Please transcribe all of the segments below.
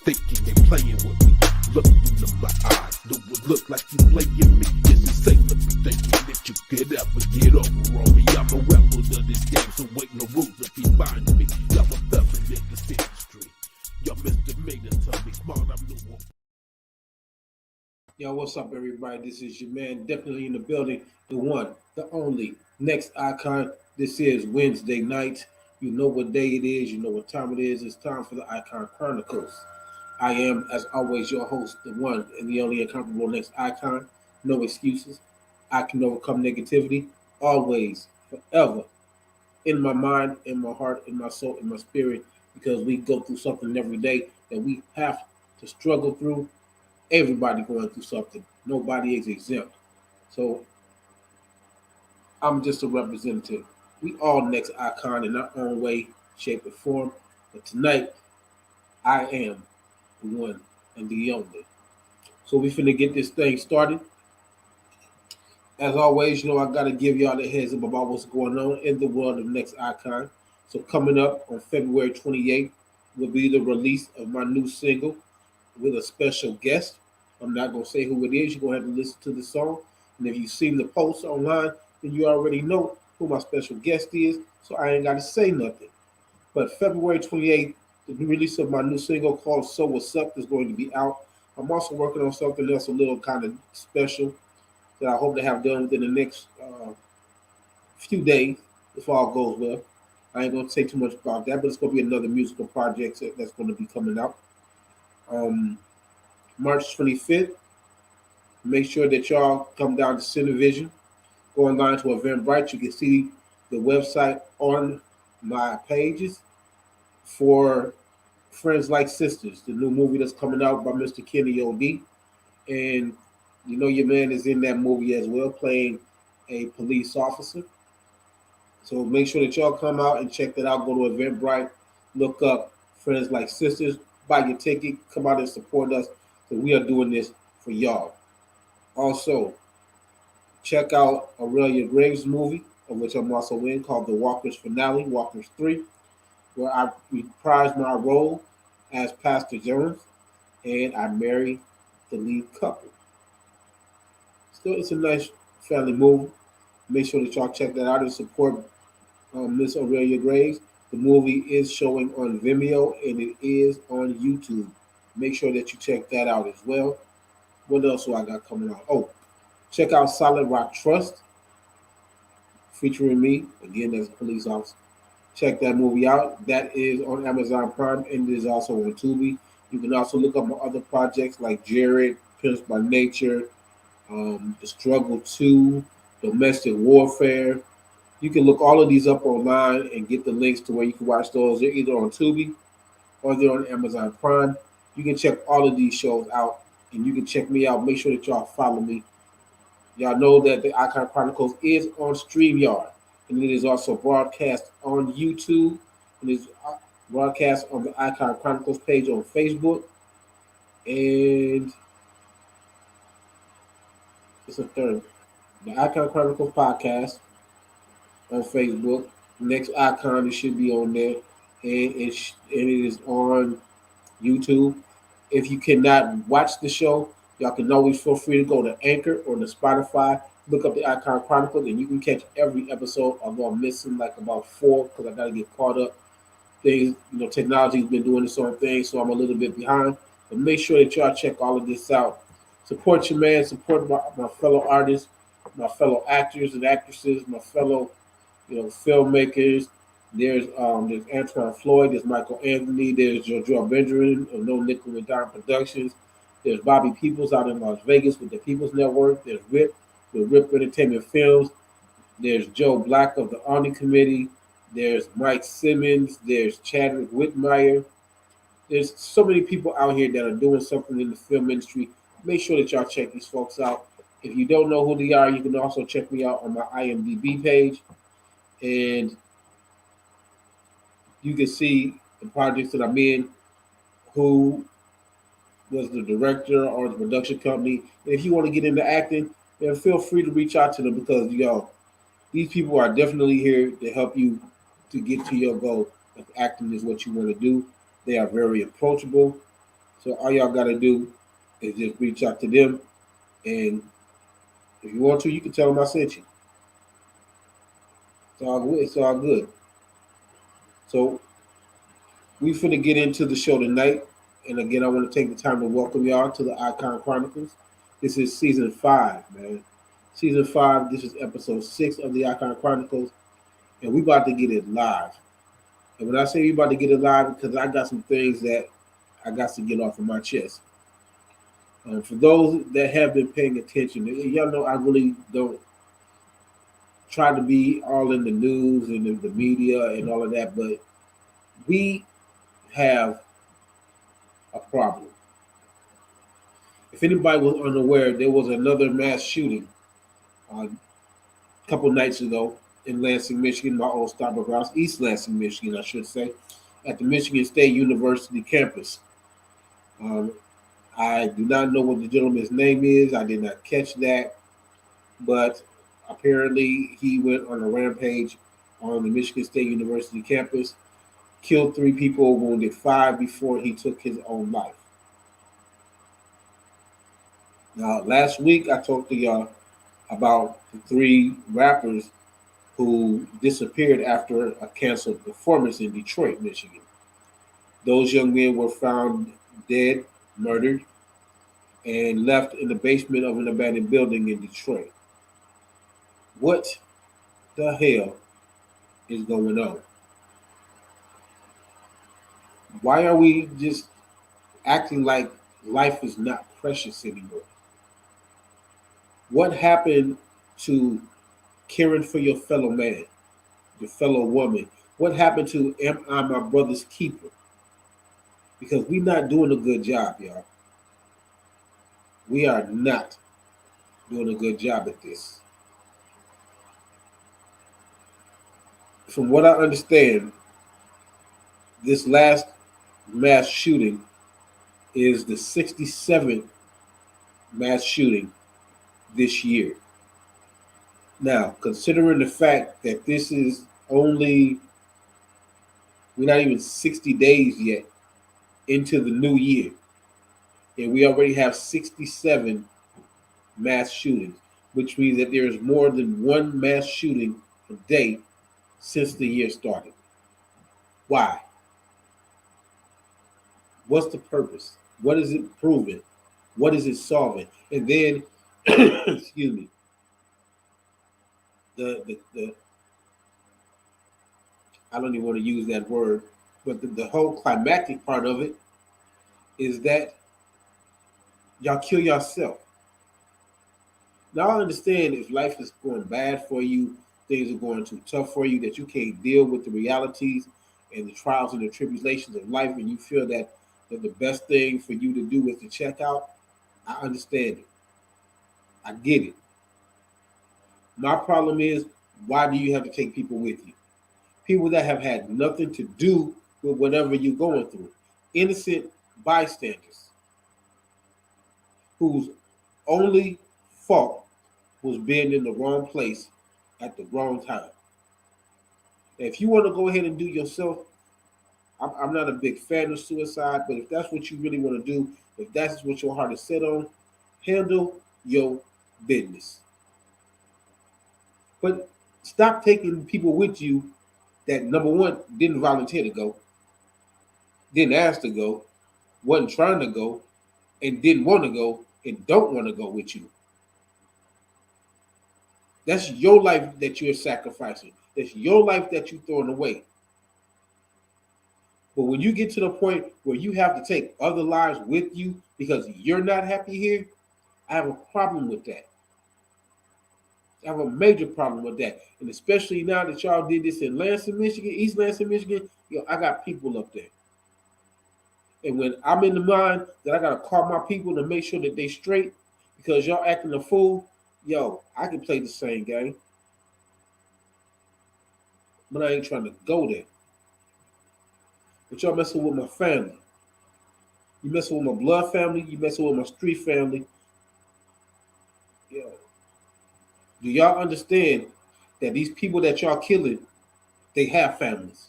thinking they playing with me. Look into my eyes, do it look like you playing me? Is it safe to be thinking that you could ever get over on me? I'm a rebel to this game, so ain't no rules if you find me. Y'all a felon in this industry. Y'all misdemeanor, tell me smart, I'm new one. Yo, what's up, everybody? This is your man, definitely in the building, the one, the only, next icon. This is Wednesday night. You know what day it is, you know what time it is. It's time for the ICON Chronicles. I am, as always, your host, the one and the only incomparable next icon. No excuses. I can overcome negativity, always, forever, in my mind, in my heart, in my soul, in my spirit, because we go through something every day that we have to struggle through. Everybody going through something. Nobody is exempt. So I'm just a representative. We all next icon in our own way, shape, and form. But tonight, I am the one and the only. So we finna get this thing started. As always, you know I gotta give y'all the heads up about what's going on in the world of next icon. So coming up on February 28th will be the release of my new single with a special guest. I'm not gonna say who it is. You're gonna have to listen to the song. And if you've seen the post online, then you already know who my special guest is. So I ain't gotta say nothing. But February 28th, the release of my new single called So What's Up is going to be out. I'm also working on something else a little kind of special that I hope to have done within the next few days if all goes well. I ain't gonna say too much about that, but it's gonna be another musical project that's gonna be coming out. Um, March 25th. Make sure that y'all come down to Cinevision. Go online to Eventbrite. You can see the website on my pages for Friends Like Sisters, the new movie that's coming out by Mr. Kenny O.D. And you know your man is in that movie as well, playing a police officer. So make sure that y'all come out and check that out. Go to Eventbrite, look up Friends Like Sisters, buy your ticket, come out and support us. So we are doing this for y'all. Also, check out Aurelia Graves' movie, of which I'm also in, called The Walkers Finale, Walkers 3, where I reprised my role as Pastor Jones and I marry the lead couple. Still, it's a nice family movie. Make sure that y'all check that out and support Miss Aurelia Graves. The movie is showing on Vimeo and it is on YouTube. Make sure that you check that out as well. What else do I got coming out? Oh, check out Solid Rock Trust, featuring me, again, as a police officer. Check that movie out. That is on Amazon Prime and it is also on Tubi. You can also look up my other projects like Jared, Pimps by Nature, The Struggle 2, Domestic Warfare. You can look all of these up online and get the links to where you can watch those. They're either on Tubi or they're on Amazon Prime. You can check all of these shows out and you can check me out. Make sure that y'all follow me. Y'all know that the Icon Chronicles is on StreamYard and it is also broadcast on YouTube and is broadcast on the Icon Chronicles page on Facebook. And it's a third. The Icon Chronicles podcast on Facebook. Next icon, it should be on there, and it is on YouTube. If you cannot watch the show, y'all can always feel free to go to Anchor or to Spotify, look up the Icon Chronicles, and you can catch every episode. Although I'm missing like about 4 because I got to get caught up. Things, technology's been doing its own thing, so I'm a little bit behind. But make sure that y'all check all of this out. Support your man, support my fellow artists, my fellow actors and actresses, my fellow filmmakers. There's Antoine Floyd, there's Michael Anthony, there's Jojo Benjamin of No Nickel and Dime Productions. There's Bobby Peoples out in Las Vegas with the Peoples Network. There's Rip with Rip Entertainment Films. There's Joe Black of the Army Committee. There's Mike Simmons. There's Chadwick Whitmire. There's so many people out here that are doing something in the film industry. Make sure that y'all check these folks out. If you don't know who they are, you can also check me out on my IMDb page. And you can see the projects that I'm in, who was the director or the production company. And if you want to get into acting, then feel free to reach out to them because these people are definitely here to help you to get to your goal. If acting is what you want to do, they are very approachable. So all y'all gotta do is just reach out to them, and if you want to, you can tell them I sent you. It's all good. It's all good. So we finna get into the show tonight, and again, I want to take the time to welcome y'all to the ICON Chronicles. This is season 5, man. Season 5. This is episode 6 of the ICON Chronicles, and we about to get it live. And when I say we about to get it live, because I got some things that I got to get off of my chest. For those that have been paying attention, y'all know I really don't try to be all in the news and in the media and all of that, but we have a problem. If anybody was unaware, there was another mass shooting a couple nights ago in Lansing, Michigan, my old stomping grounds, East Lansing, Michigan, I should say, at the Michigan State University campus. Um, I do not know what the gentleman's name is. I did not catch that, but apparently he went on a rampage on the Michigan State University campus, killed 3 people, wounded 5 before he took his own life. Now, last week I talked to y'all about the 3 rappers who disappeared after a canceled performance in Detroit, Michigan. Those young men were found dead, murdered, and left in the basement of an abandoned building in Detroit. What the hell is going on? Why are we just acting like life is not precious anymore? What happened to caring for your fellow man, your fellow woman? What happened to am I my brother's keeper? Because we're not doing a good job, y'all. We are not doing a good job at this. From what I understand, this last mass shooting is the 67th mass shooting this year. Now, considering the fact that this is only, we're not even 60 days yet into the new year, and we already have 67 mass shootings, which means that there is more than one mass shooting a day since the year started. Why? What's the purpose? What is it proving? What is it solving? And then, excuse me, the I don't even want to use that word, but the whole climactic part of it is that y'all kill yourself. Now I understand if life is going bad for you, things are going too tough for you, that you can't deal with the realities and the trials and the tribulations of life, and you feel that the best thing for you to do is to check out. I understand it. I get it. My problem is, why do you have to take people with you? People that have had nothing to do with whatever you're going through. Innocent bystanders whose only fault was being in the wrong place at the wrong time. If you want to go ahead and do yourself, I'm not a big fan of suicide, but if that's what you really want to do, if that's what your heart is set on, handle your business. But stop taking people with you that, number one, didn't volunteer to go, didn't ask to go, wasn't trying to go, and didn't want to go, and don't want to go with you. That's your life that you're sacrificing. That's your life that you're throwing away. But when you get to the point where you have to take other lives with you because you're not happy here, I have a problem with that. I have a major problem with that. And especially now that y'all did this in Lansing, Michigan, East Lansing, Michigan, I got people up there. And when I'm in the mind that I gotta call my people to make sure that they straight because y'all acting a fool, I can play the same game. But I ain't trying to go there. But y'all messing with my family. You messing with my blood family, you messing with my street family. Yo, do y'all understand that these people that y'all killing, they have families.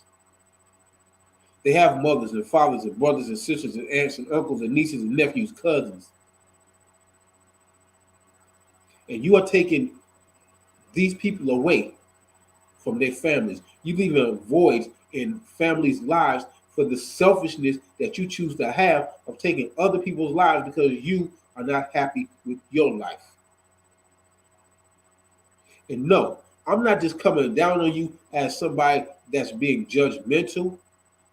They have mothers and fathers and brothers and sisters and aunts and uncles and nieces and nephews, cousins. And you are taking these people away from their families. You leaving voids in families' lives for the selfishness that you choose to have of taking other people's lives because you are not happy with your life. And no, I'm not just coming down on you as somebody that's being judgmental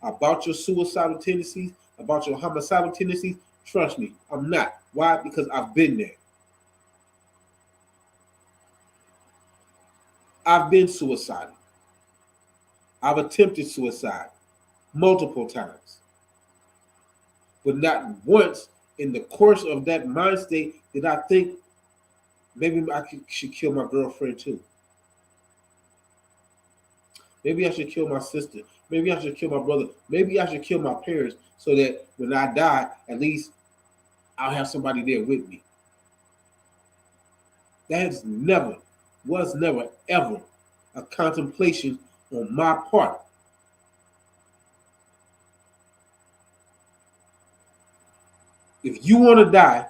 about your suicidal tendencies, about your homicidal tendencies. Trust me, I'm not. Why? Because I've been there. I've been suicidal. I've attempted suicide multiple times. But not once in the course of that mind state did I think maybe should kill my girlfriend too. Maybe I should kill my sister. Maybe I should kill my brother. Maybe I should kill my parents so that when I die, at least I'll have somebody there with me. That was never, ever a contemplation on my part. If you want to die,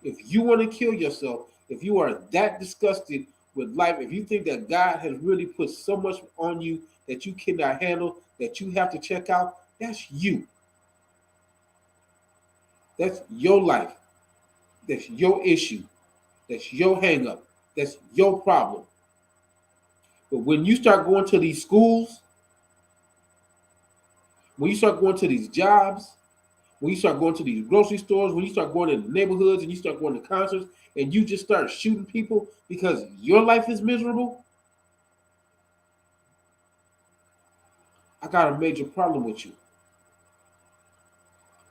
if you want to kill yourself, if you are that disgusted with life, if you think that God has really put so much on you that you cannot handle, that you have to check out, that's you. That's your life. That's your issue. That's your hang up. That's your problem. But when you start going to these schools, when you start going to these jobs, when you start going to these grocery stores, when you start going to the neighborhoods and you start going to concerts and you just start shooting people because your life is miserable, I got a major problem with you.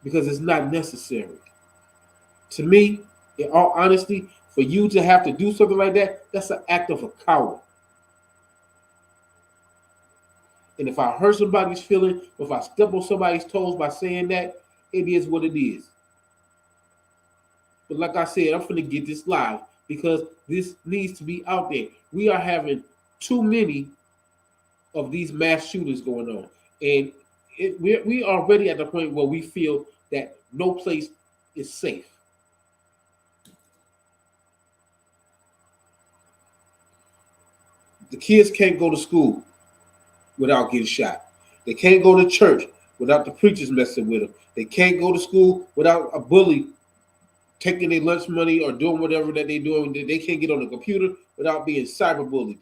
Because it's not necessary. To me, in all honesty, for you to have to do something like that, that's an act of a coward. And if I hurt somebody's feeling, if I step on somebody's toes by saying that, it is what it is. But like I said, I'm finna get this live because this needs to be out there. We are having too many of these mass shootings going on. And we are already at the point where we feel that no place is safe. The kids can't go to school without getting shot. They can't go to church without the preachers messing with them. They can't go to school without a bully taking their lunch money or doing whatever that they're doing. They can't get on the computer without being cyberbullied.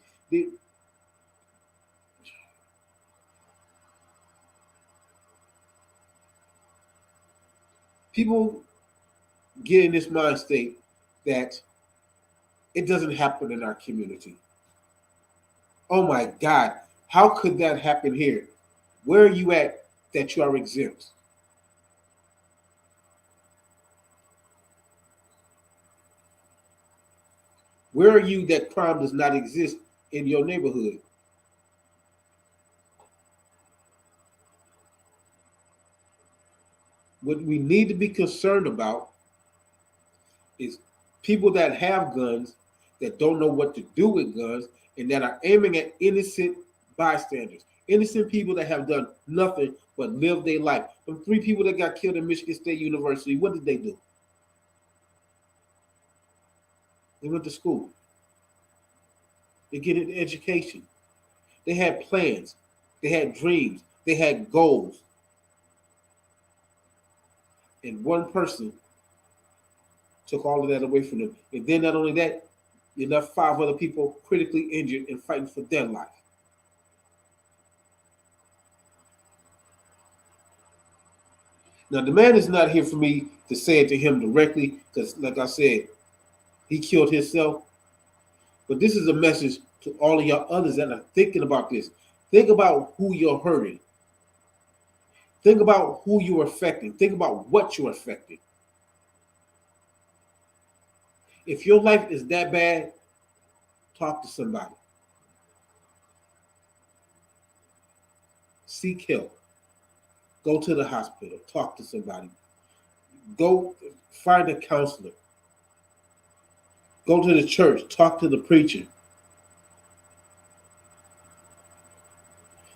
People get in this mind state that it doesn't happen in our community. Oh my God, how could that happen here? Where are you at that you are exempt? Where are you that crime does not exist in your neighborhood? What we need to be concerned about is people that have guns that don't know what to do with guns and that are aiming at innocent bystanders, innocent people that have done nothing but live their life. The 3 people that got killed in Michigan State University, what did they do? They went to school. They get an education. They had plans. They had dreams. They had goals. And one person took all of that away from them. And then not only that, you left 5 other people critically injured and fighting for their life. Now, the man is not here for me to say it to him directly because, like I said, he killed himself. But this is a message to all of y'all others that are thinking about this. Think about who you're hurting. Think about who you're affecting. Think about what you're affecting. If your life is that bad, talk to somebody. Seek help. Go to the hospital. Talk to somebody. Go find a counselor. Go to the church. Talk to the preacher.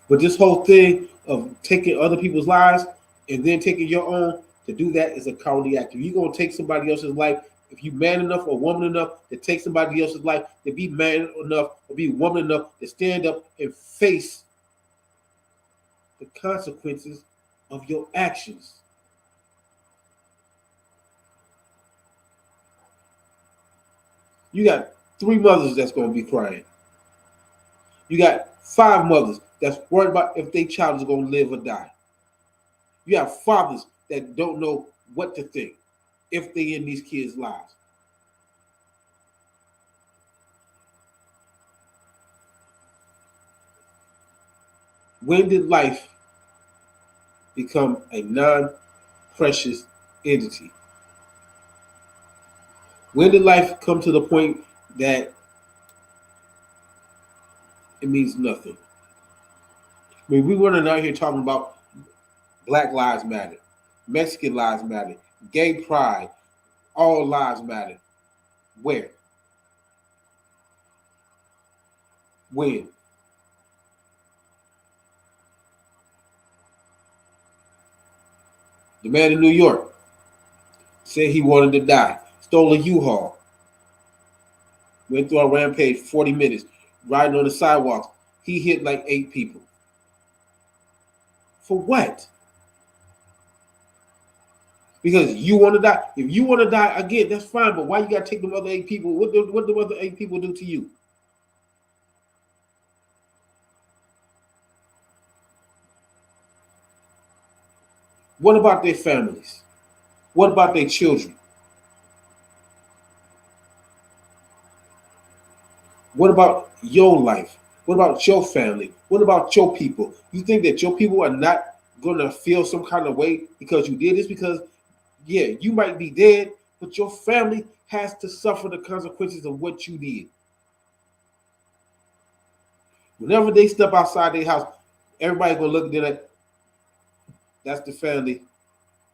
But this whole thing of taking other people's lives and then taking your own, to do that is a cowardly act. If you're gonna take somebody else's life, if you're man enough or woman enough to take somebody else's life, to be man enough or be woman enough to stand up and face the consequences of your actions. You got 3 mothers that's gonna be crying. You got 5 mothers that's worried about if their child is gonna live or die. You have fathers that don't know what to think if they in these kids' lives. When did life become a non-precious entity? When did life come to the point that it means nothing? I mean, we weren't out here talking about Black Lives Matter, Mexican Lives Matter, gay pride, all lives matter. Where? When? The man in New York said he wanted to die, stole a U-Haul, went through a rampage 40 minutes, riding on the sidewalks. He hit like 8 people. For what? Because you want to die. If you want to die again, that's fine. But why you got to take them other 8 people? What the other 8 people do to you? What about their families? What about their children? What about your life? What about your family? What about your people? You think that your people are not going to feel some kind of way because you did this? Because, yeah, you might be dead, but your family has to suffer the consequences of what you did. Whenever they step outside their house, everybody's going to look at them like, that's the family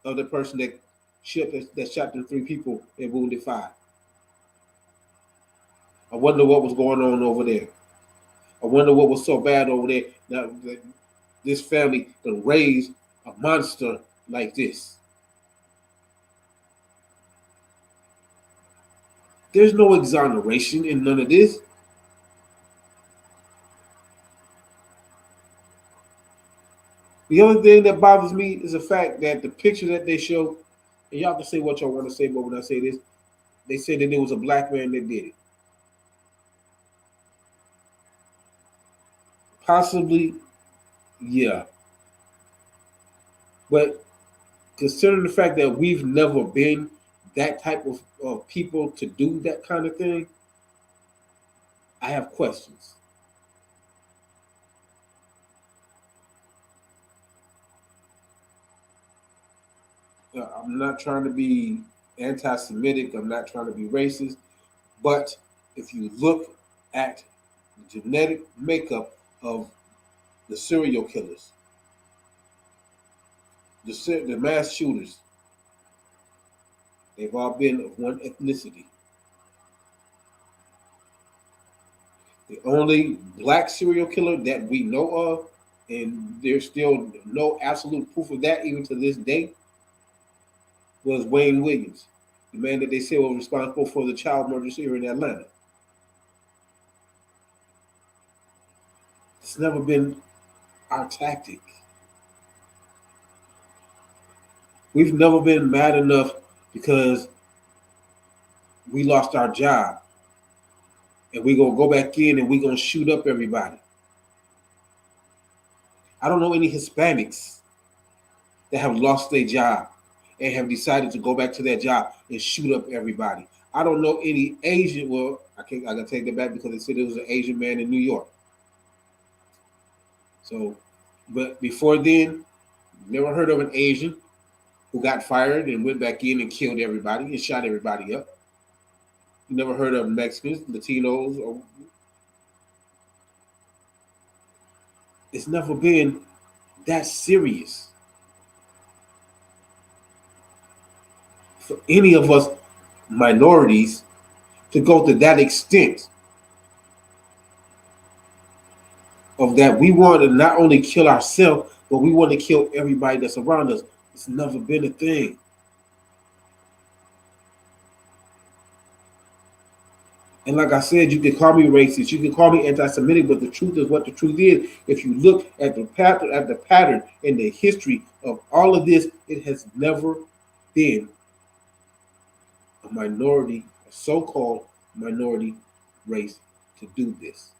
of the person that shot the 3 people and wounded 5. I wonder what was going on over there. I wonder what was so bad over there. Now, this family can raise a monster like this. There's no exoneration in none of this. The other thing that bothers me is the fact that the picture that they show, and y'all can say what y'all want to say, but when I say this, they said that it was a black man that did it. Possibly, yeah. But considering the fact that we've never been that type of people to do that kind of thing, I have questions. I'm not trying to be anti-Semitic. I'm not trying to be racist. But if you look at the genetic makeup of the serial killers, the mass shooters, they've all been of one ethnicity. The only black serial killer that we know of, and there's still no absolute proof of that even to this day, was Wayne Williams, the man that they say was responsible for the child murders here in Atlanta. It's never been our tactic. We've never been mad enough because we lost our job and we're going to go back in and we're going to shoot up everybody. I don't know any Hispanics that have lost their job and have decided to go back to their job and shoot up everybody. I don't know any Asian. Well, I gotta take that back because they said it was an Asian man in New York. So, but before then, never heard of an Asian who got fired and went back in and killed everybody and shot everybody up. You never heard of Mexicans, Latinos, or it's never been that serious for any of us minorities to go to that extent of that we want to not only kill ourselves, But we want to kill everybody that's around us. It's never been a thing. And like I said, you can call me racist, you can call me anti-Semitic, but the truth is what the truth is. If you look at the pattern and the history of all of this, it has never been a minority, a so-called minority race to do this.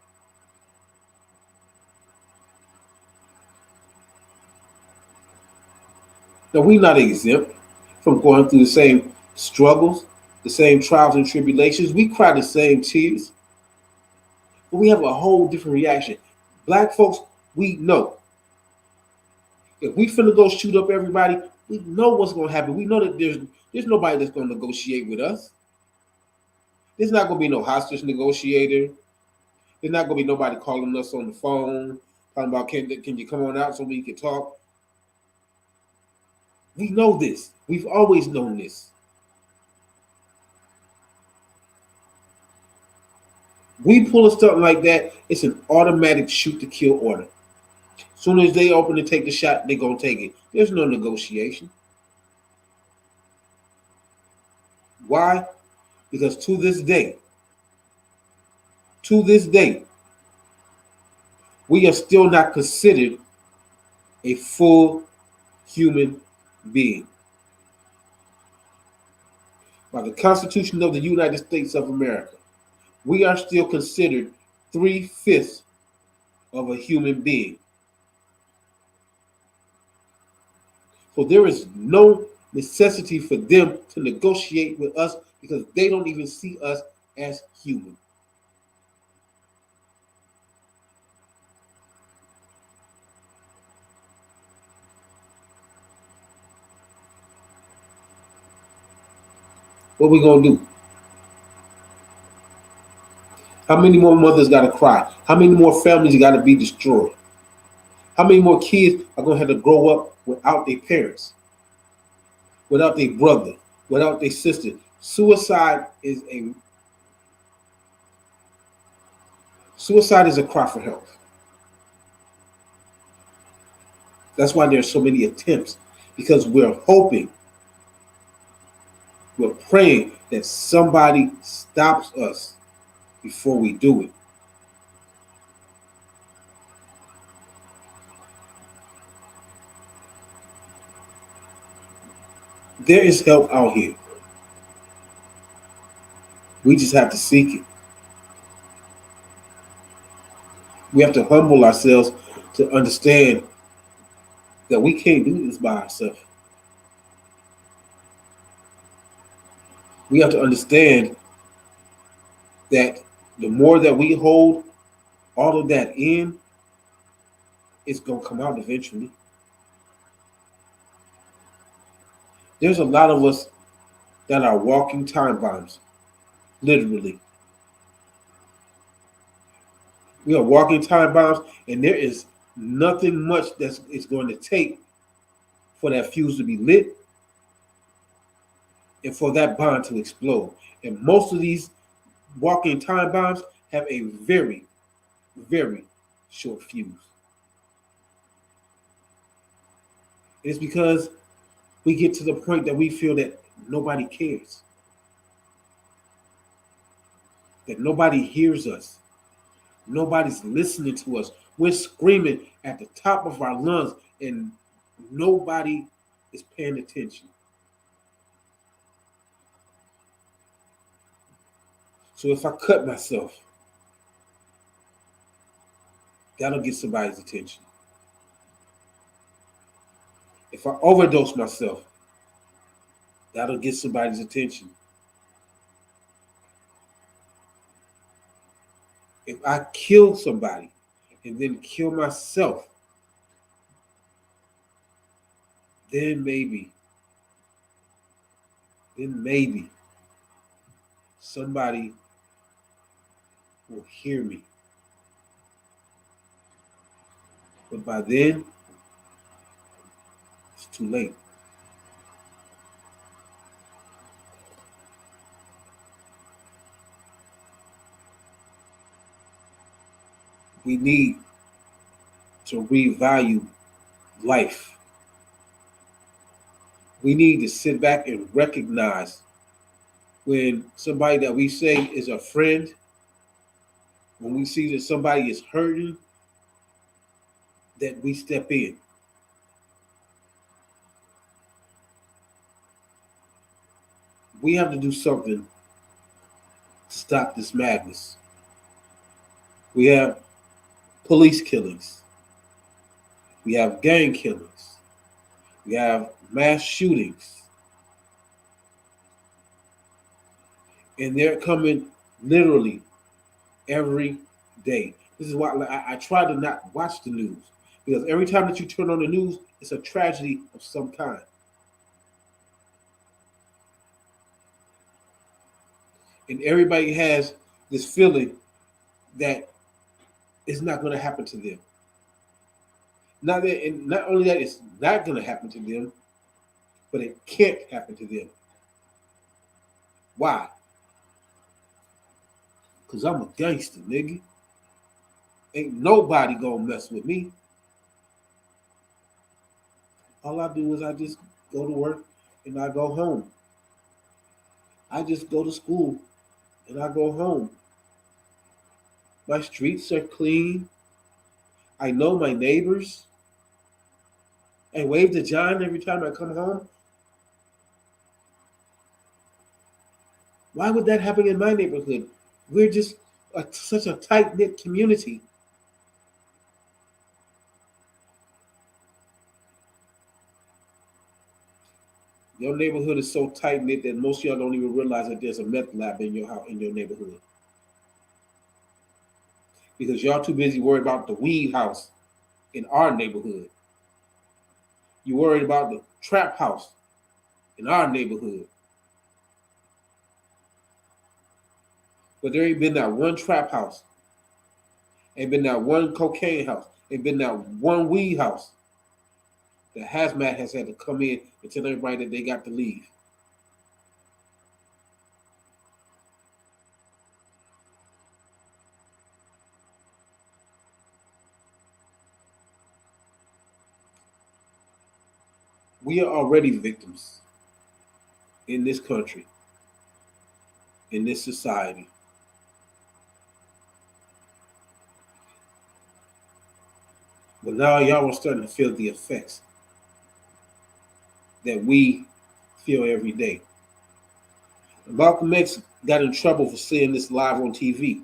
Now we're not exempt from going through the same struggles, the same trials and tribulations. We cry the same tears, but we have a whole different reaction. Black folks, we know if we finna go shoot up everybody, we know what's gonna happen. We know that there's nobody that's gonna negotiate with us. There's not gonna be no hostage negotiator. There's not gonna be nobody calling us on the phone, talking about can you come on out so we can talk. We know this. We've always known this. We pull a stunt like that, it's an automatic shoot to kill order. As soon as they open to take the shot, they're gonna take it. There's no negotiation. Why? Because to this day, we are still not considered a full human being. By the Constitution of the United States of America, we are still considered 3/5 of a human being. So there is no necessity for them to negotiate with us because they don't even see us as human. What we gonna do? How many more mothers gotta cry? How many more families gotta be destroyed? How many more kids are gonna have to grow up without their parents, without their brother, without their sister? Suicide is a cry for help. That's why there's so many attempts because we're praying that somebody stops us before we do it. There is help out here. We just have to seek it. We have to humble ourselves to understand that we can't do this by ourselves. We have to understand that the more that we hold all of that in, it's going to come out eventually. There's a lot of us that are walking time bombs, literally. We are walking time bombs, and there is nothing much that it's going to take for that fuse to be lit and for that bomb to explode. And most of these walking time bombs have a very, very short fuse. It's because we get to the point that we feel that nobody cares, that nobody hears us, nobody's listening to us. We're screaming at the top of our lungs, and nobody is paying attention. So if I cut myself, that'll get somebody's attention. If I overdose myself, that'll get somebody's attention. If I kill somebody and then kill myself, then maybe somebody will hear me. But by then, it's too late. We need to revalue life. We need to sit back and recognize when somebody that we say is a friend, when we see that somebody is hurting, that we step in. We have to do something to stop this madness. We have police killings. We have gang killings. We have mass shootings. And they're coming literally every day. This is why I try to not watch the news. Because every time that you turn on the news, it's a tragedy of some kind. And everybody has this feeling that it's not going to happen to them. And not only that, it's not going to happen to them, but it can't happen to them. Why? Because I'm a gangster, nigga. Ain't nobody gonna mess with me. All I do is I just go to work and I go home. I just go to school and I go home. My streets are clean. I know my neighbors. I wave to John every time I come home. Why would that happen in my neighborhood? We're just such a tight knit community. Your neighborhood is so tight knit that most of y'all don't even realize that there's a meth lab in your house, in your neighborhood, because y'all too busy worried about the weed house in our neighborhood. You worried about the trap house in our neighborhood, but there ain't been that one trap house, ain't been that one cocaine house, ain't been that one weed house. The hazmat has had to come in and tell everybody that they got to leave. We are already victims in this country, in this society. But now y'all are starting to feel the effects that we feel every day. Malcolm X got in trouble for saying this live on TV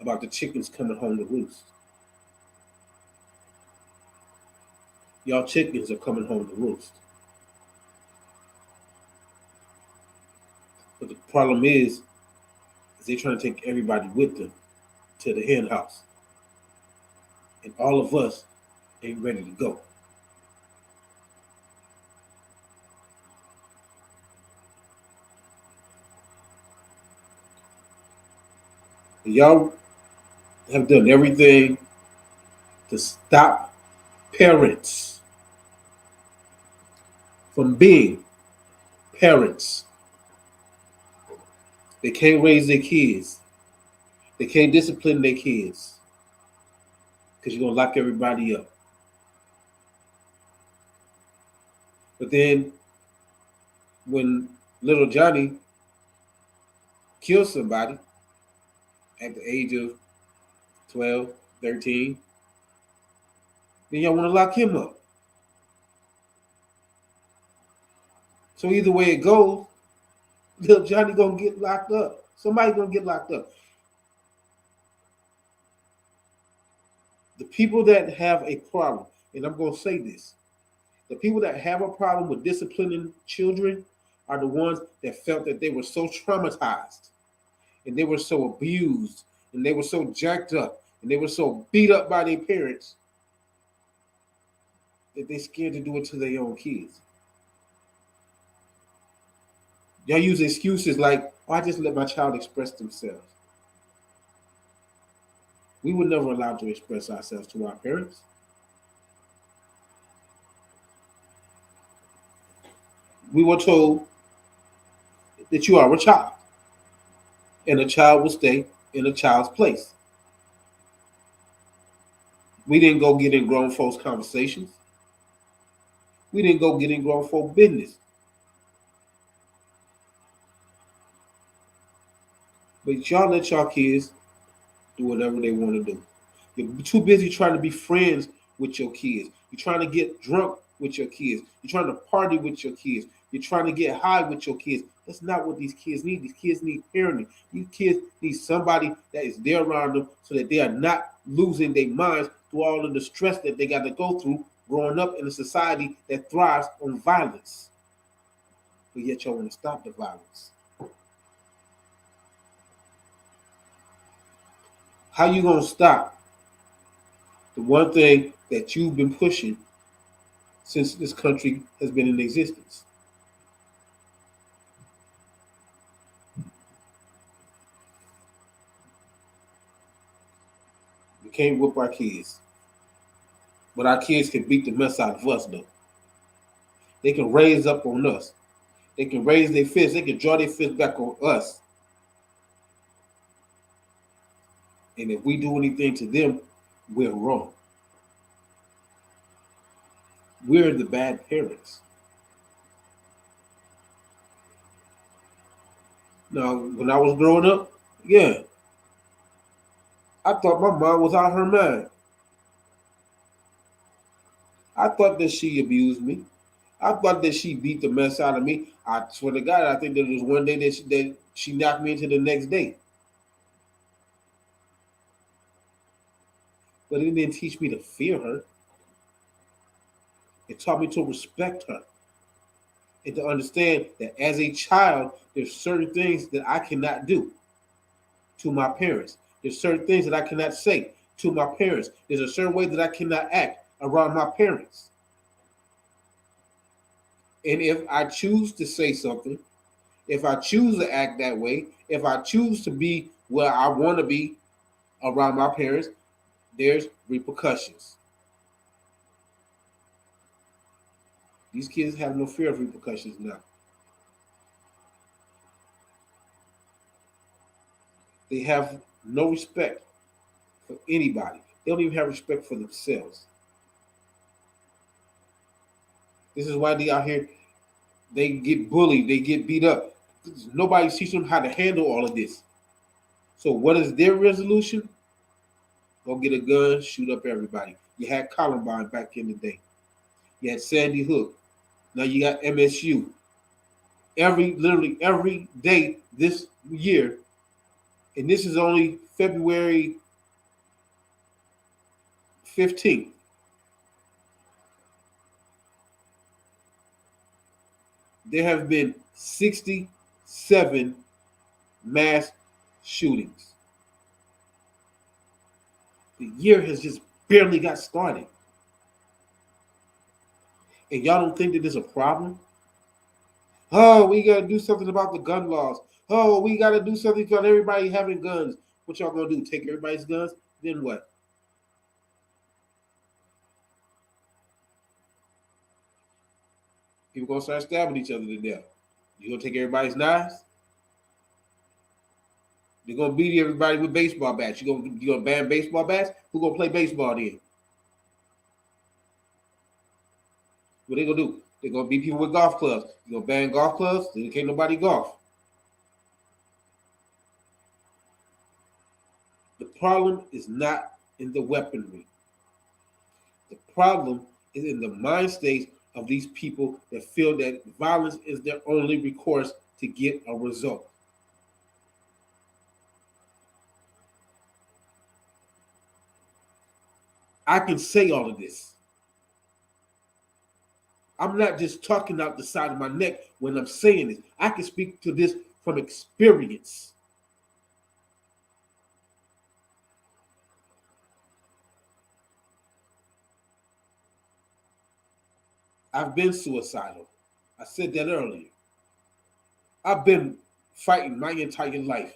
about the chickens coming home to roost. Y'all chickens are coming home to roost. But the problem is they're trying to take everybody with them to the hen house. And all of us ain't ready to go. And y'all have done everything to stop parents from being parents. They can't raise their kids. They can't discipline their kids because you're going to lock everybody up. But then when little Johnny kills somebody at the age of 12, 13, then y'all want to lock him up. So either way it goes, little Johnny going to get locked up. Somebody's going to get locked up. The people that have a problem, and I'm going to say this, the people that have a problem with disciplining children are the ones that felt that they were so traumatized and they were so abused and they were so jacked up and they were so beat up by their parents that they're scared to do it to their own kids. Y'all use excuses like, oh, I just let my child express themselves. We were never allowed to express ourselves to our parents. We were told that you are a child and a child will stay in a child's place. We didn't go get in grown folks' conversations. We didn't go get in grown folk business. But y'all let y'all kids do whatever they want to do. You're too busy trying to be friends with your kids. You're trying to get drunk with your kids. You're trying to party with your kids. You're trying to get high with your kids. That's not what these kids need. These kids need parenting. These kids need somebody that is there around them so that they are not losing their minds through all of the stress that they got to go through growing up in a society that thrives on violence. But yet y'all want to stop the violence. How you gonna stop the one thing that you've been pushing since this country has been in existence? We can't whoop our kids, but our kids can beat the mess out of us, though. They can raise up on us. They can raise their fists. They can draw their fists back on us. And if we do anything to them, we're wrong. We're the bad parents. Now, when I was growing up, yeah, I thought my mom was out her mind. I thought that she abused me. I thought that she beat the mess out of me. I swear to God, I think there was one day that she knocked me into the next day. But it didn't teach me to fear her. It taught me to respect her and to understand that as a child, there's certain things that I cannot do to my parents. There's certain things that I cannot say to my parents. There's a certain way that I cannot act around my parents. And if I choose to say something, if I choose to act that way, if I choose to be where I want to be around my parents, there's repercussions. These kids have no fear of repercussions now. They have no respect for anybody. They don't even have respect for themselves. This is why they out here, they get bullied, they get beat up. Nobody's teaching them how to handle all of this. So what is their resolution? Go get a gun, shoot up everybody. You had Columbine back in the day. You had Sandy Hook. Now you got MSU. Literally every day this year, and this is only February 15th. There have been 67 mass shootings. The year has just barely got started. And y'all don't think that there's a problem? Oh, we got to do something about the gun laws. Oh, we got to do something about everybody having guns. What y'all going to do? Take everybody's guns? Then what? People going to start stabbing each other to death. You going to take everybody's knives? They're going to beat everybody with baseball bats. You going to ban baseball bats? Who going to play baseball then? What they going to do? They're going to beat people with golf clubs. You going to ban golf clubs? Then can't nobody golf. The problem is not in the weaponry. The problem is in the mind state of these people that feel that violence is their only recourse to get a result. I can say all of this. I'm not just talking out the side of my neck when I'm saying this. I can speak to this from experience. I've been suicidal. I said that earlier. I've been fighting my entire life.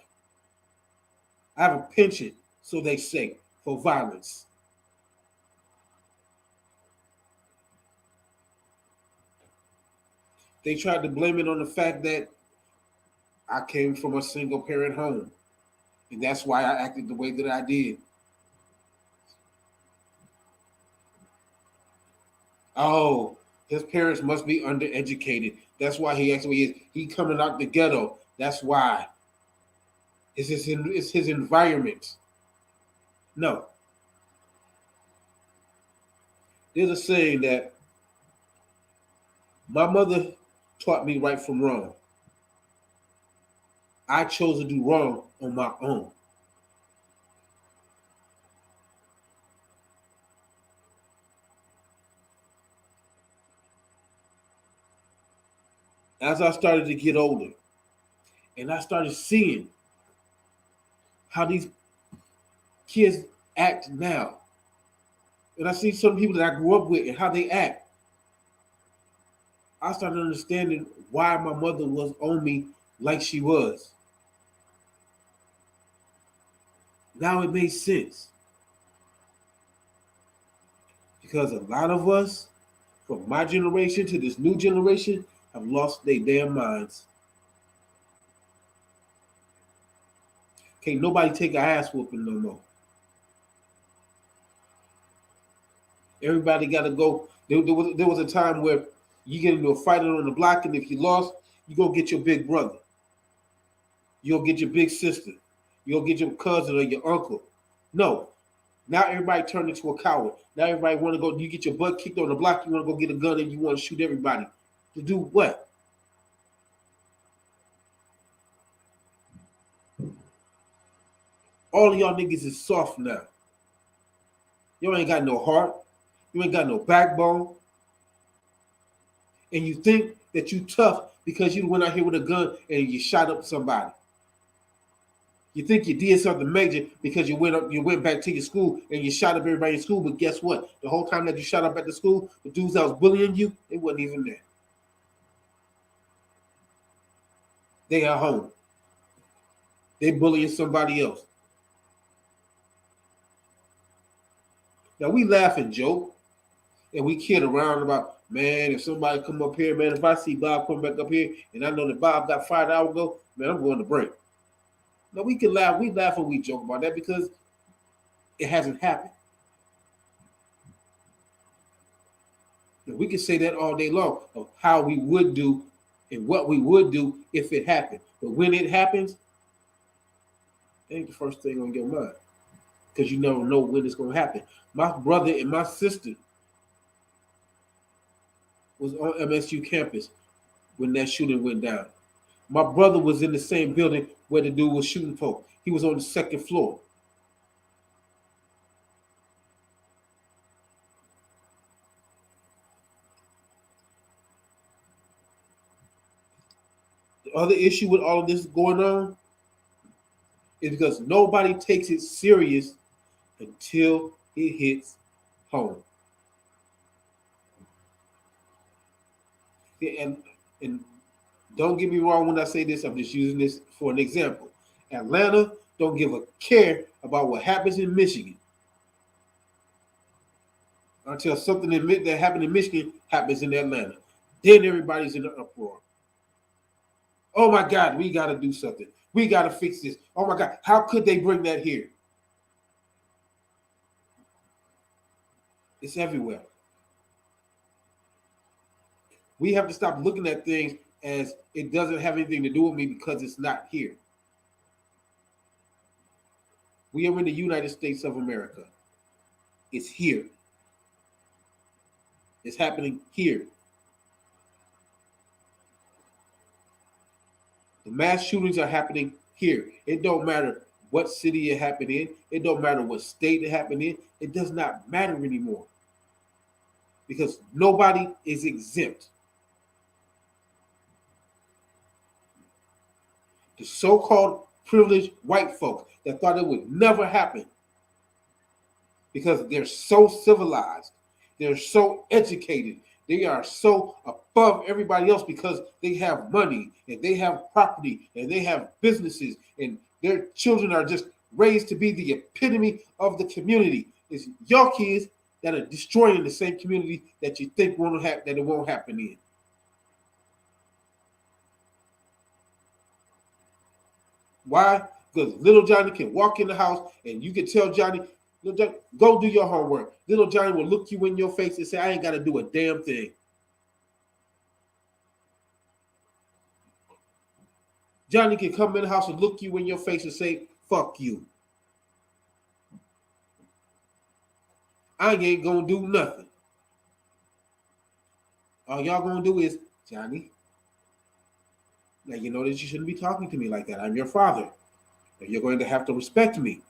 I have a penchant, so they say, for violence. They tried to blame it on the fact that I came from a single parent home. And that's why I acted the way that I did. Oh, his parents must be undereducated. That's why he actually is. He coming out the ghetto. That's why. It's his environment. No. There's a saying that my mother taught me right from wrong. I chose to do wrong on my own. As I started to get older and I started seeing how these kids act now, and I see some people that I grew up with and how they act, I started understanding why my mother was on me like she was. Now it made sense because a lot of us, from my generation to this new generation, have lost their damn minds. Can't nobody take a ass whooping no more. Everybody got to go. There was a time where you get into a fight on the block, and if you lost, you go get your big brother. You'll get your big sister. You'll get your cousin or your uncle. No. Now everybody turned into a coward. Now everybody want to go. You get your butt kicked on the block. You want to go get a gun and you want to shoot everybody. To do what? All of y'all niggas is soft now. You ain't got no heart. You ain't got no backbone. And you think that you tough because you went out here with a gun and you shot up somebody. You think you did something major because you went back to your school and you shot up everybody in school, but guess what? The whole time that you shot up at the school, the dudes that was bullying you, they wasn't even there. They at home. They bullying somebody else. Now we laugh and joke and we kid around about, man, if somebody come up here, man, if I see Bob come back up here and I know that Bob got fired an hour ago, man, I'm going to break. Now we can laugh, and we joke about that because it hasn't happened. And we can say that all day long of how we would do and what we would do if it happened. But when it happens, it ain't the first thing on your mind because you never know when it's going to happen. My brother and my sister was on MSU campus when that shooting went down. My brother was in the same building where the dude was shooting for. He was on the second floor. The other issue with all of this going on is because nobody takes it serious until it hits home. And don't get me wrong when I say this, I'm just using this for an example. Atlanta don't give a care about what happens in Michigan until something that happened in Michigan happens in Atlanta. Then everybody's in an uproar. Oh my God, we got to do something. We got to fix this. Oh my God, how could they bring that here? It's everywhere. We have to stop looking at things as it doesn't have anything to do with me because it's not here. We are in the United States of America. It's here. It's happening here. The mass shootings are happening here. It don't matter what city it happened in. It don't matter what state it happened in. It does not matter anymore because nobody is exempt. The so-called privileged white folks that thought it would never happen because they're so civilized, they're so educated, they are so above everybody else because they have money and they have property and they have businesses and their children are just raised to be the epitome of the community. It's your kids that are destroying the same community that you think won't happen, that it won't happen in. Why? Because little Johnny can walk in the house and you can tell Johnny, Little Johnny, go do your homework. Little Johnny will look you in your face and say, I ain't got to do a damn thing. Johnny can come in the house and look you in your face and say, fuck you. I ain't gonna do nothing. All y'all gonna do is, Johnny, now you know that you shouldn't be talking to me like that. I'm your father. Now you're going to have to respect me.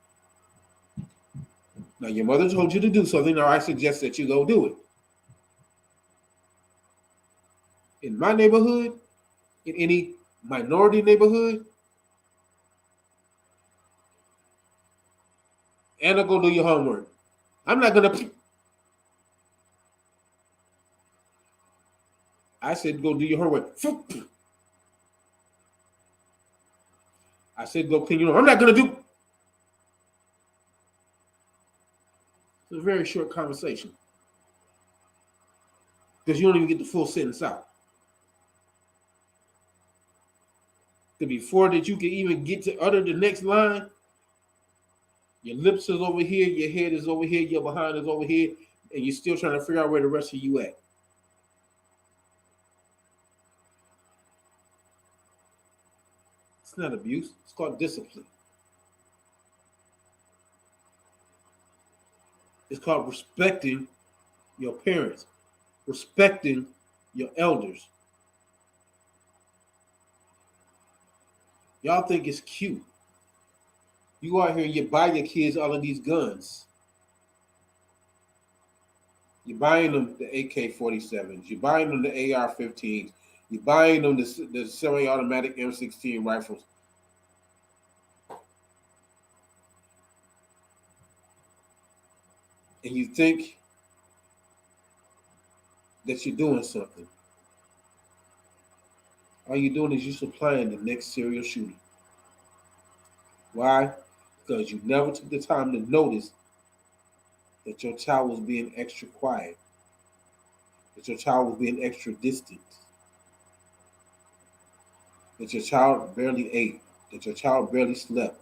Now your mother told you to do something, or I suggest that you go do it. In my neighborhood, in any minority neighborhood, Anna, go do your homework. I'm not gonna. I said go do your homework. I said go clean your room. I'm not gonna do. It's a very short conversation because you don't even get the full sentence out. Because before that you can even get to utter the next line, your lips is over here, your head is over here, your behind is over here, and you're still trying to figure out where the rest of you at. It's not abuse. It's called discipline. It's called respecting your parents, respecting your elders. Y'all think it's cute. You out here, you buy your kids all of these guns. You're buying them the AK-47s. You're buying them the AR-15s. You're buying them the semi-automatic M16 rifles. And you think that you're doing something. All you're doing is you're supplying the next serial shooter. Why? Because you never took the time to notice that your child was being extra quiet, that your child was being extra distant, that your child barely ate, that your child barely slept.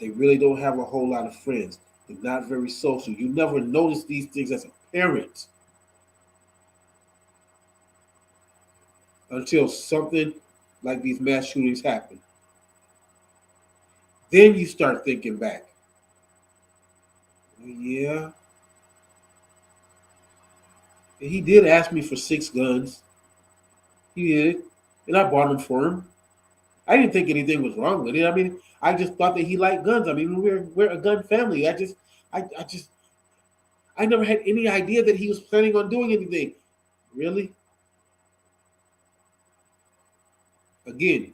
They really don't have a whole lot of friends. They're not very social. You never notice these things as a parent until something like these mass shootings happen. Then you start thinking back. Yeah. And he did ask me for 6 guns. He did. And I bought them for him. I didn't think anything was wrong with it. I mean, I just thought that he liked guns. I mean, we're a gun family. I never had any idea that he was planning on doing anything. Really? Again,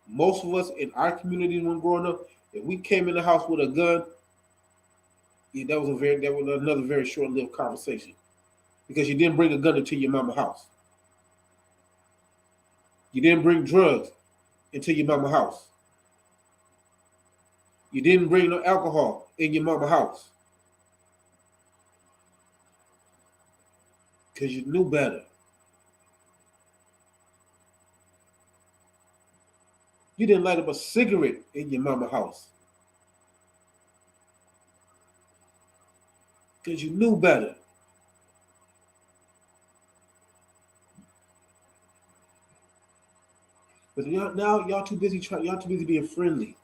most of us in our community when growing up, if we came in the house with a gun, yeah, that was another very short-lived conversation. Because you didn't bring a gun into your mama's house. You didn't bring drugs into your mama's house. You didn't bring no alcohol in your mama's house. Because you knew better. You didn't light up a cigarette in your mama's house. Because you knew better. But y'all too busy being friendly.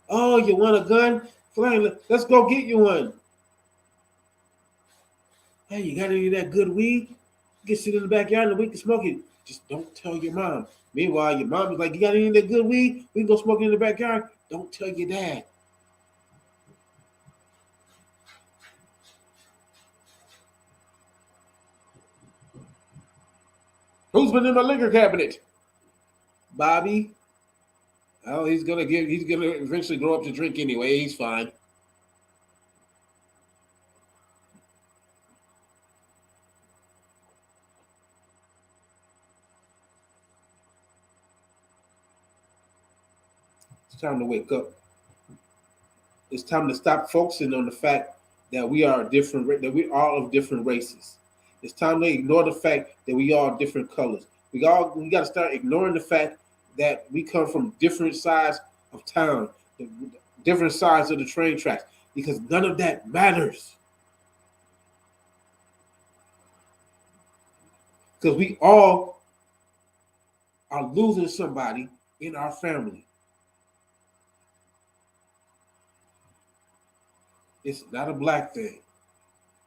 Oh, you want a gun? Fine, let's go get you one. Hey, you got any of that good weed? You can sit in the backyard and we can smoke it. Just don't tell your mom. Meanwhile, your mom is like, you got any of that good weed? We can go smoke it in the backyard. Don't tell your dad. Who's been in my liquor cabinet? Bobby. Oh, he's gonna eventually grow up to drink anyway. He's fine. It's time to wake up. It's time to stop focusing on the fact that we are all of different races. It's time to ignore the fact that we all different colors. We got to start ignoring the fact that we come from different sides of town, the different sides of the train tracks, because none of that matters. Because we all are losing somebody in our family. It's not a black thing.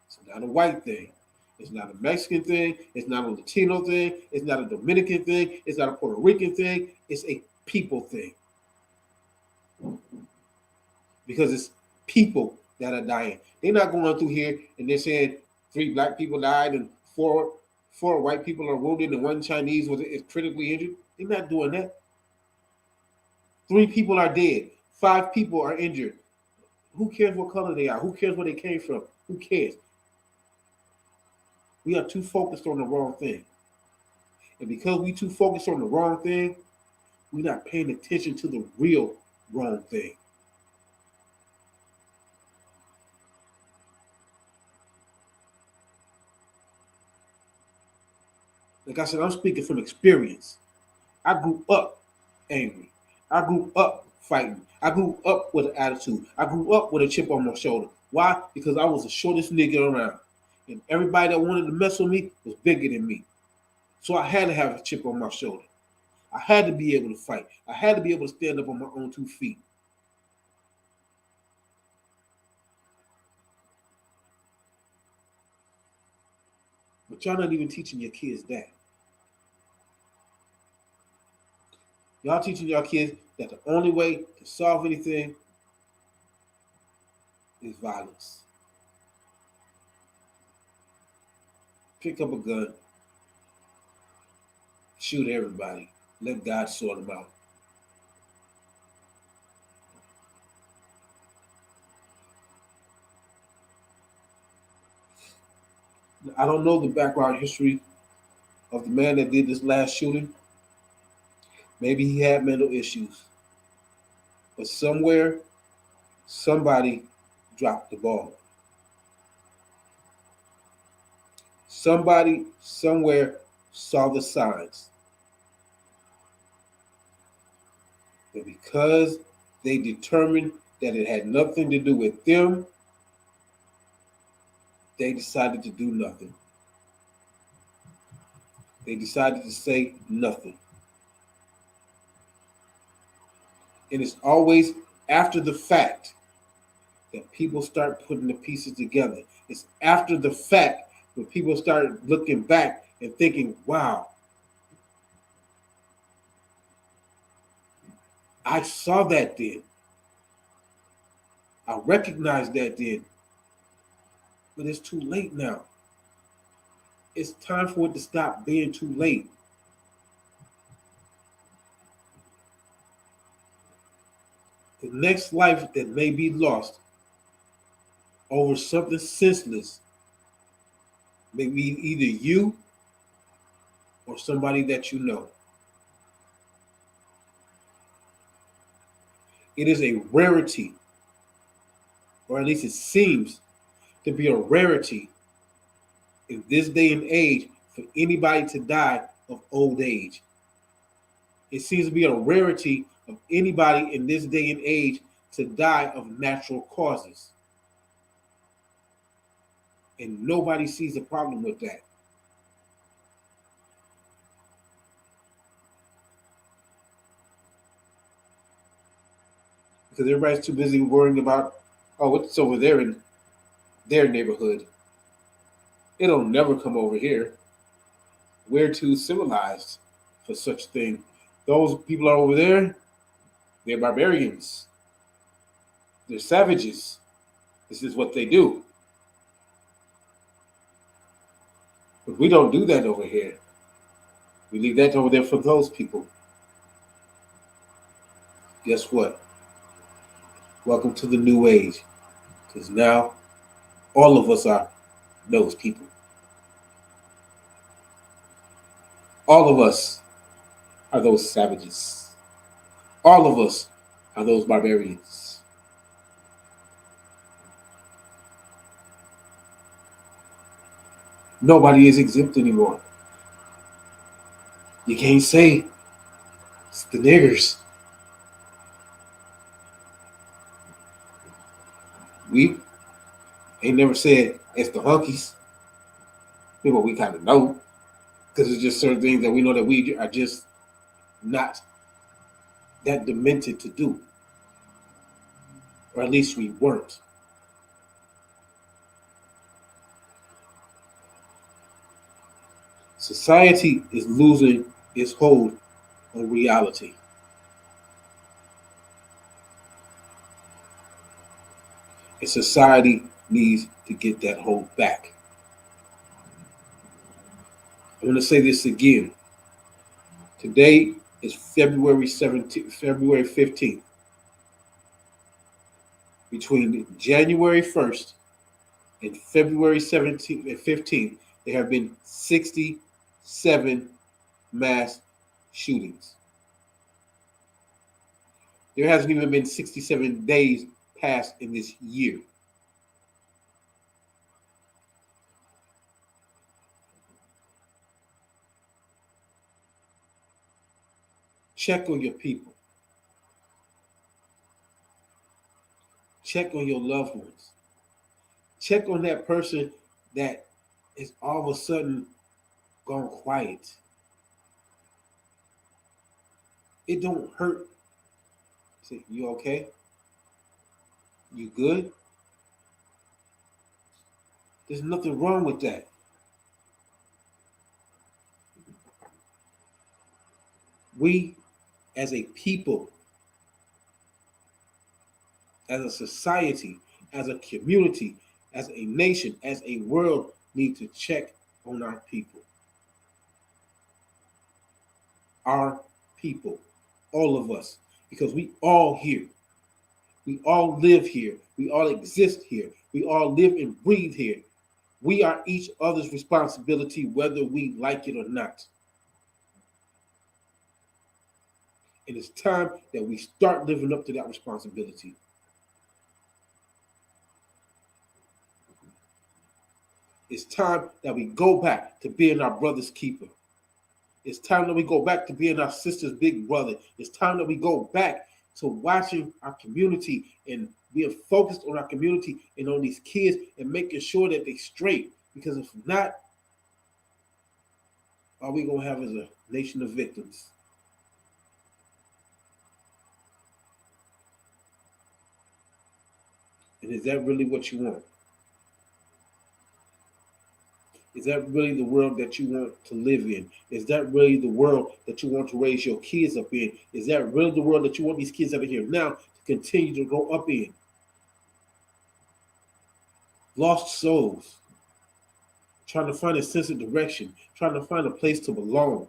It's not a white thing. It's not a Mexican thing. It's not a Latino thing. It's not a Dominican thing. It's not a Puerto Rican thing. It's a people thing. Because it's people that are dying. They're not going through here and they're saying 3 black people died and four white people are wounded and 1 Chinese is critically injured. They're not doing that. 3 people are dead. 5 people are injured. Who cares what color they are? Who cares where they came from? Who cares? We are too focused on the wrong thing. And because we too focused on the wrong thing, we're not paying attention to the real wrong thing. Like I said, I'm speaking from experience. I grew up angry. I grew up fighting. I grew up with an attitude. I grew up with a chip on my shoulder. Why? Because I was the shortest nigga around. And everybody that wanted to mess with me was bigger than me. So I had to have a chip on my shoulder. I had to be able to fight. I had to be able to stand up on my own 2 feet. But y'all not even teaching your kids that. Y'all teaching y'all kids that the only way to solve anything is violence. Pick up a gun, shoot everybody, let God sort them out. I don't know the background history of the man that did this last shooting. Maybe he had mental issues. But somewhere, somebody dropped the ball. Somebody somewhere saw the signs. And because they determined that it had nothing to do with them, they decided to do nothing. They decided to say nothing. And it's always after the fact that people start putting the pieces together. It's after the fact when people start looking back and thinking, wow, I saw that then. I recognized that then. But it's too late now. It's time for it to stop being too late. The next life that may be lost over something senseless may be either you or somebody that you know. It is a rarity, or at least it seems to be a rarity in this day and age for anybody to die of old age. It seems to be a rarity of anybody in this day and age to die of natural causes. And nobody sees a problem with that. Because everybody's too busy worrying about, oh, what's over there in their neighborhood. It'll never come over here. We're too civilized for such thing. Those people are over there, they're barbarians. They're savages. This is what they do. But we don't do that over here. We leave that over there for those people. Guess what? Welcome to the new age. Because now all of us are those people. All of us are those savages. All of us are those barbarians. Nobody is exempt anymore. You can't say it's the niggers. We ain't never said it's the hunkies. But we kind of know because it's just certain things that we know that we are just not that demented to do, or at least we weren't. Society is losing its hold on reality, and society needs to get that hold back. I'm going to say this again. Today is February 17th, February 15th. Between January 1st and February 17th and 15th, there have been 67 mass shootings. There hasn't even been 67 days passed in this year. Check on your people. Check on your loved ones. Check on that person that is all of a sudden gone quiet. It don't hurt. Say, you okay? You good? There's nothing wrong with that. We, as a people, as a society, as a community, as a nation, as a world, need to check on our people. Our people, all of us, because we all here. We all live here. We all exist here. We all live and breathe here. We are each other's responsibility, whether we like it or not. And it's time that we start living up to that responsibility. It's time that we go back to being our brother's keeper. It's time that we go back to being our sister's big brother. It's time that we go back to watching our community and being focused on our community and on these kids and making sure that they straight. Because if not, all we gonna have is a nation of victims. And is that really what you want? Is that really the world that you want to live in? Is that really the world that you want to raise your kids up in? Is that really the world that you want these kids that are here now to continue to grow up in? Lost souls, trying to find a sense of direction, trying to find a place to belong,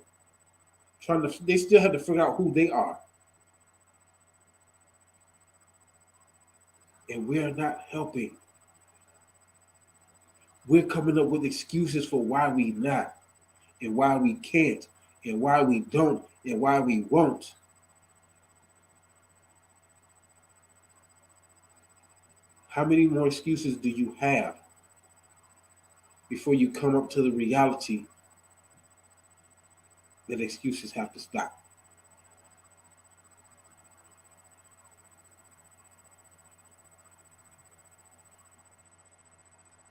they still have to figure out who they are. And we're not helping. We're coming up with excuses for why we not, and why we can't, and why we don't, and why we won't. How many more excuses do you have before you come up to the reality that excuses have to stop?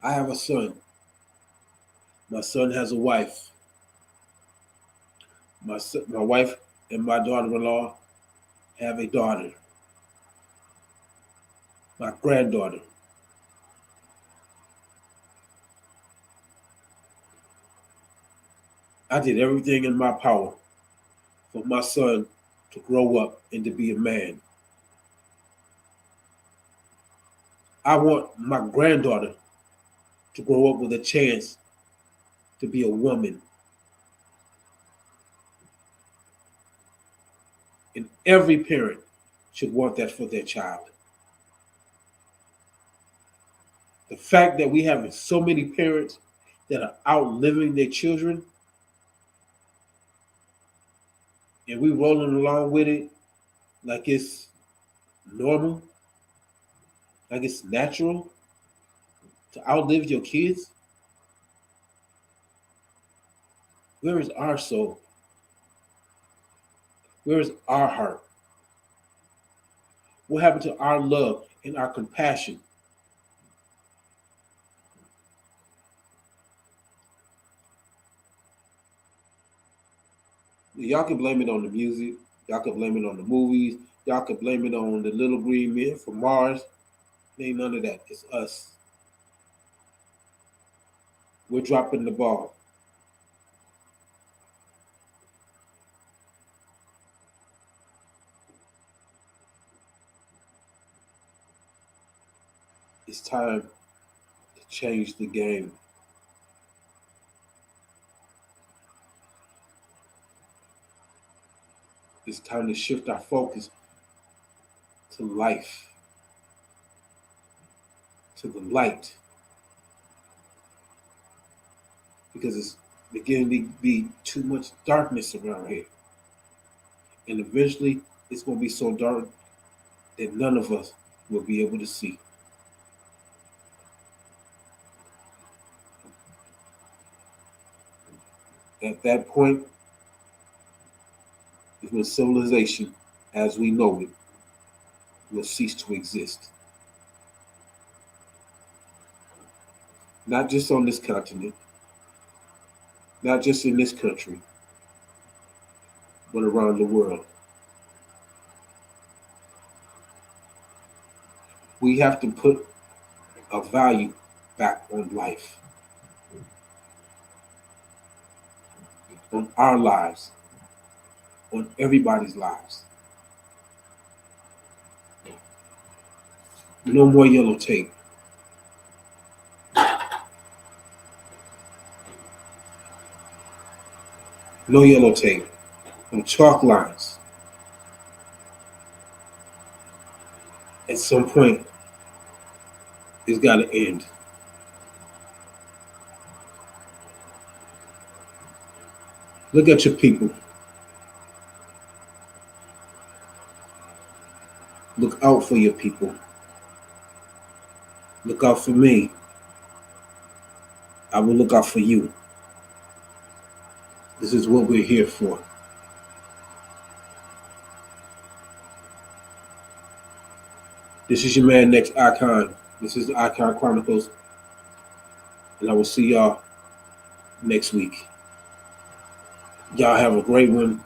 I have a son. My son has a wife. My wife and my daughter-in-law have a daughter, my granddaughter. I did everything in my power for my son to grow up and to be a man. I want my granddaughter to grow up with a chance to be a woman. And every parent should want that for their child. The fact that we have so many parents that are outliving their children and we rolling along with it like it's normal, like it's natural to outlive your kids. Where is our soul? Where is our heart? What happened to our love and our compassion Y'all can blame it on the music. Y'all can blame it on the movies. Y'all can blame it on the little green men from Mars. It ain't none of that. It's us. We're dropping the ball. It's time to change the game. It's time to shift our focus to life, to the light, because it's beginning to be too much darkness around here. And eventually, it's going to be so dark that none of us will be able to see. At that point is when civilization, as we know it, will cease to exist. Not just on this continent, not just in this country, but around the world. We have to put a value back on life, on our lives, on everybody's lives. No more yellow tape. No yellow tape. No chalk lines. At some point, it's got to end. Look at your people. Look out for your people. Look out for me. I will look out for you. This is what we're here for. This is your man, Next Icon. This is the ICON Chronicles. And I will see y'all next week. Y'all have a great one.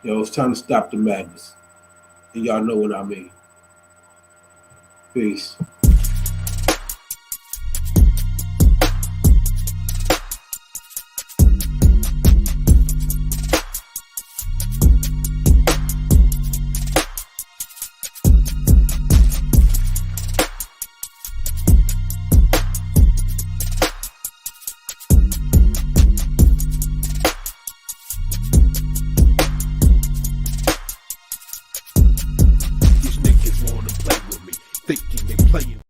Yo, it's time to stop the madness. And y'all know what I mean. Peace. These niggas wanna play with me, thinking they playing